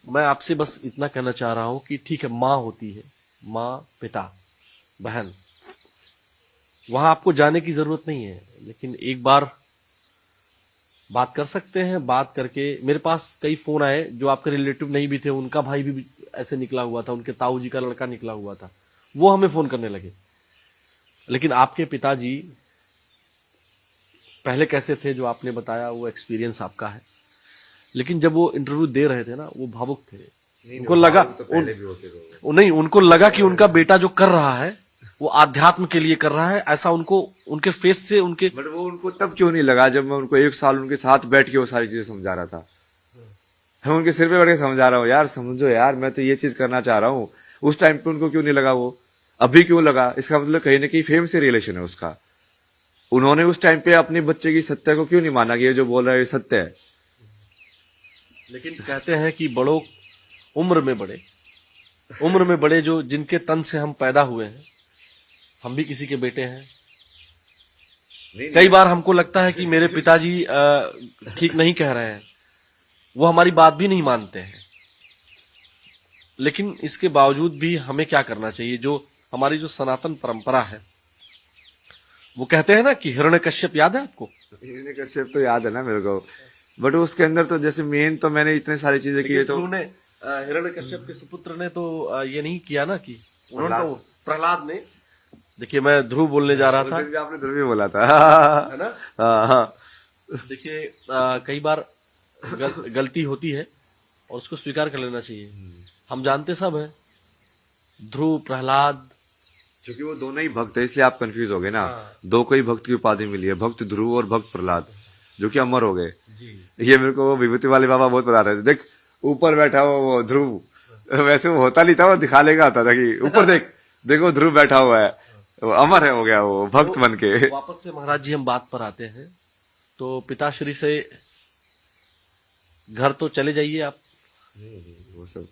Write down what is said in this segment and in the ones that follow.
मैं आपसे बस इतना कहना चाह रहा हूं कि ठीक है, माँ होती है, माँ, पिता, बहन, वहां आपको जाने की जरूरत नहीं है, लेकिन एक बार बात कर सकते हैं। बात करके मेरे पास कई फोन आए जो आपके रिलेटिव नहीं भी थे, उनका भाई भी ऐसे निकला हुआ था, उनके ताऊ जी का लड़का निकला हुआ था, वो हमें फोन करने लगे। लेकिन आपके पिताजी पहले कैसे थे जो आपने बताया, वो एक्सपीरियंस आपका है। लेकिन जब वो इंटरव्यू दे रहे थे ना, वो भावुक थे। उनको लगा तो पहले भी होते थे। नहीं, उनको लगा कि उनका बेटा जो कर रहा है वो आध्यात्म के लिए कर रहा है, ऐसा उनको उनके फेस से उनके। बट वो उनको तब क्यों नहीं लगा जब मैं उनको 1 साल उनके साथ बैठ के वो सारी चीजें समझा रहा था। मैं उनके सिर पे बैठ के समझा रहा हूँ, यार समझो यार, मैं तो ये चीज करना चाह रहा हूँ। उस टाइम पे उनको क्यों नहीं लगा, वो अभी क्यों लगा? इसका मतलब कहीं ना कहीं फेम से रिलेशन है उसका। उन्होंने उस टाइम पे अपने बच्चे की सत्य को क्यों नहीं माना कि ये जो बोल रहा है ये सत्य है। लेकिन कहते हैं कि बड़ों उम्र में बड़े जो जिनके तन से हम पैदा हुए हैं, हम भी किसी के बेटे हैं। कई बार हमको लगता है कि मेरे पिताजी ठीक नहीं कह रहे हैं, वो हमारी बात भी नहीं मानते हैं, लेकिन इसके बावजूद भी हमें क्या करना चाहिए? जो हमारी जो सनातन परंपरा है, वो कहते हैं ना कि हिरण्यकश्यप, याद है आपको? हिरण्यकश्यप तो याद है ना मेरे को, बट उसके अंदर तो जैसे मेन तो मैंने इतने सारी चीजें की है तो उन्होंने हिरण्यकश्यप के सुपुत्र ने तो ये नहीं किया ना कि उन्होंने तो प्रहलाद ने। देखिए, मैं ध्रुव बोलने जा रहा था, आपने ध्रुव भी बोला था है ना? हाँ। देखिए, कई बार गलती होती है और उसको स्वीकार कर लेना चाहिए। हम जानते सब है, ध्रुव, प्रहलाद। क्योंकि वो दोनों ही भक्त है, इसलिए आप कंफ्यूज हो गए ना। हाँ। दो को ही भक्त की उपाधि मिली है, भक्त ध्रुव और भक्त प्रहलाद, जो कि अमर हो गए। जी। ये मेरे को वो विभूति वाले बाबा बहुत बता रहे थे। देख ऊपर बैठा हुआ वो ध्रुव, वैसे वो होता नहीं था, वो दिखा लेगा आता था कि ऊपर देख, देखो ध्रुव बैठा हुआ है, वो अमर है, हो गया वो भक्त बन के। वापस से महाराज जी हम बात पर आते हैं, तो पिताश्री से घर तो चले जाइए आप। वो सब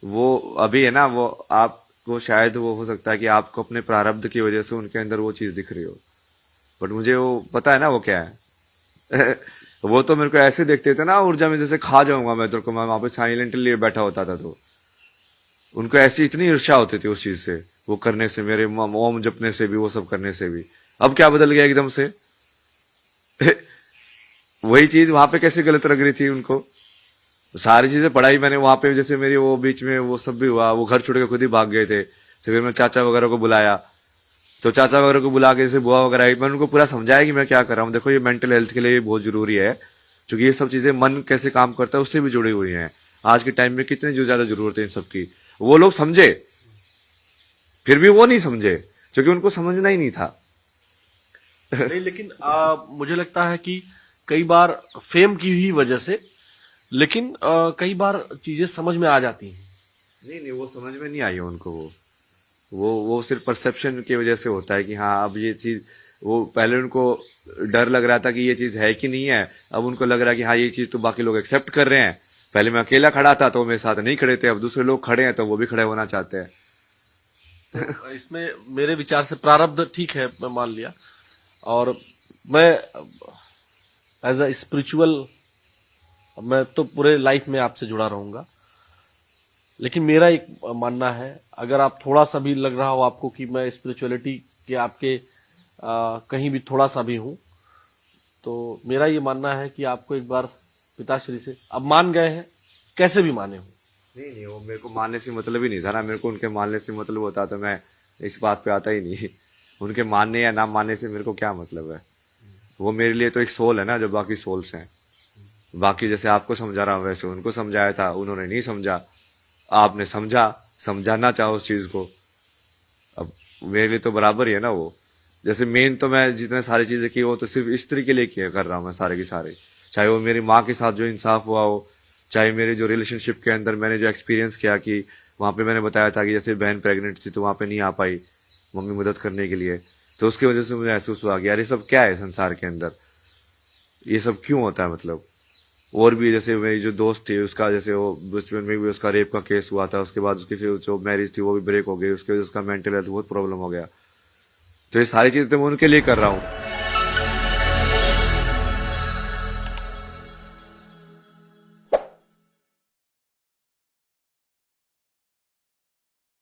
वो अभी है ना, वो आपको शायद वो हो सकता है कि आपको अपने प्रारब्ध की वजह से उनके अंदर वो चीज दिख रही हो, बट मुझे वो पता है ना वो क्या है। वो तो मेरे को ऐसे देखते थे ना, ऊर्जा में जैसे खा जाऊंगा मैं तेरे को। मैं वहां पे साइलेंटली बैठा होता था, तो उनको ऐसी इतनी ईर्ष्या होती थी उस चीज से, वो करने से, मेरे ओम जपने से भी, वो सब करने से भी। अब क्या बदल गया एकदम से? वही चीज वहां पे कैसे गलत लग रही थी उनको? सारी चीजें पढ़ाई मैंने वहां पे, जैसे मेरी वो बीच में वो सब भी हुआ, वो घर छोड़ के खुद ही भाग गए थे। फिर मैं चाचा वगैरह को बुलाया, तो चाचा वगैरह को बुला के जैसे बुआ वगैरह आई, मैंने उनको पूरा समझाया कि मैं क्या कर रहा हूँ। देखो ये मेंटल हेल्थ के लिए बहुत जरूरी है, क्योंकि ये सब चीजें मन कैसे काम करता है उससे भी जुड़ी हुई हैं। आज के टाइम में कितनी जो ज्यादा जरूरत है इन सब की, वो लोग समझे, फिर भी वो नहीं समझे, क्योंकि उनको समझना ही नहीं था। नहीं, लेकिन मुझे लगता है कि कई बार फेम की ही वजह से, लेकिन कई बार चीजें समझ में आ जाती हैं। नहीं, वो समझ में नहीं आई है उनको। वो सिर्फ परसेप्शन की वजह से होता है कि हाँ अब ये चीज, वो पहले उनको डर लग रहा था कि ये चीज है कि नहीं है, अब उनको लग रहा है कि हाँ ये चीज तो बाकी लोग एक्सेप्ट कर रहे हैं। पहले मैं अकेला खड़ा था तो मेरे साथ नहीं खड़े थे, अब दूसरे लोग खड़े हैं तो वो भी खड़े होना चाहते हैं। तो इसमें मेरे विचार से प्रारब्ध ठीक है, मैं मान लिया। और मैं एज अ स्पिरिचुअल, मैं तो पूरे लाइफ में आपसे जुड़ा रहूंगा, लेकिन मेरा एक मानना है, अगर आप थोड़ा सा भी लग रहा हो आपको कि मैं स्पिरिचुअलिटी के आपके कहीं भी थोड़ा सा भी हूं, तो मेरा ये मानना है कि आपको एक बार पिताश्री से, अब मान गए हैं, कैसे भी माने हो। नहीं, वो मेरे को मानने से मतलब ही नहीं था ना। मेरे को उनके मानने से मतलब होता तो मैं इस बात पे आता ही नहीं। उनके मानने या ना मानने से मेरे को क्या मतलब है? वो मेरे लिए तो एक सोल है ना, जो बाकी सोल्स हैं। बाकी जैसे आपको समझा रहा हूँ वैसे उनको समझाया था, उन्होंने नहीं समझा। आपने समझा, समझाना चाहो उस चीज को, अब मेरे लिए तो बराबर ही है ना वो। जैसे मेन तो मैं जितने सारी चीजें की वो तो सिर्फ स्त्री के लिए किया कर रहा हूँ मैं, सारे की सारे। चाहे वो मेरी माँ के साथ जो इंसाफ हुआ हो, चाहे मेरे जो रिलेशनशिप के अंदर मैंने जो एक्सपीरियंस किया कि वहां पे मैंने बताया था कि जैसे बहन प्रेग्नेंट थी तो वहां पे नहीं आ पाई मम्मी मदद करने के लिए, तो उसकी वजह से मुझे महसूस हुआ कि यार ये सब क्या है संसार के अंदर, ये सब क्यों होता है मतलब। और भी जैसे मेरी जो दोस्त थी उसका, जैसे वो बचपन में भी उसका रेप का केस हुआ था, उसके बाद उसकी फिर जो मैरिज थी वो भी ब्रेक हो गई, उसके वजह से उसका मेंटल हेल्थ बहुत प्रॉब्लम हो गया। तो ये सारी चीजें तो मैं उनके लिए कर रहा हूँ।